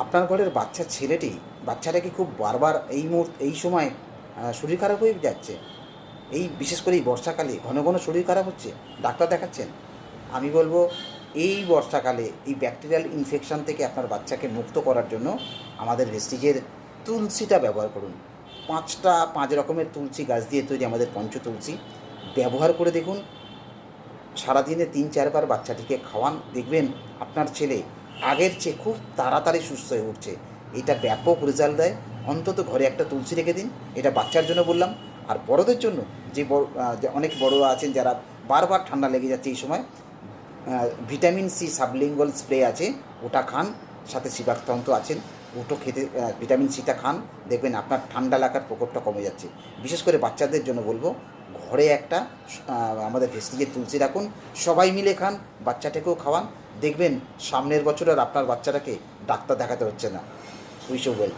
আপনার ঘরের বাচ্চাটা কি খুব বারবার এই সময় শরীর খারাপ হয়ে যাচ্ছে? এই বিশেষ করে এই বর্ষাকালে ঘন ঘন শরীর খারাপ হচ্ছে, ডাক্তার দেখাচ্ছেন? আমি বলবো এই বর্ষাকালে এই ব্যাকটেরিয়াল ইনফেকশান থেকে আপনার বাচ্চাকে মুক্ত করার জন্য আমাদের ভেস্টিজের তুলসীটা ব্যবহার করুন। 5 রকমের তুলসী গাছ দিয়ে তৈরি আমাদের পঞ্চতুলসী ব্যবহার করে দেখুন। সারাদিনে 3-4 বার বাচ্চাটিকে খাওয়ান, দেখবেন আপনার ছেলে আগের চেয়ে খুব তাড়াতাড়ি সুস্থ হয়ে উঠছে। এটা ব্যাপক রেজাল্ট দেয়। অন্তত ঘরে একটা তুলসী রেখে দিন। এটা বাচ্চার জন্য বললাম। আর বড়দের জন্য, যে অনেক বড়রা আছেন যারা বারবার ঠান্ডা লেগে যাচ্ছে এই সময়, ভিটামিন সি সাবলিঙ্গুয়াল স্প্রে আছে, ওটা খান। সাথে শিবাক্তন্ত আছেন, ওটো খেতে, ভিটামিন সিটা খান, দেখবেন আপনার ঠান্ডা লাগার প্রকোপটা কমে যাচ্ছে। বিশেষ করে বাচ্চাদের জন্য বলবো, ঘরে একটা আমাদের ভেস্টিজের তুলসী রাখুন, সবাই মিলে খান, বাচ্চাটাকেও খাওয়ান, দেখবেন সামনের বছর আর আপনার বাচ্চাটাকে ডাক্তার দেখাতে হচ্ছে না। Wish you well.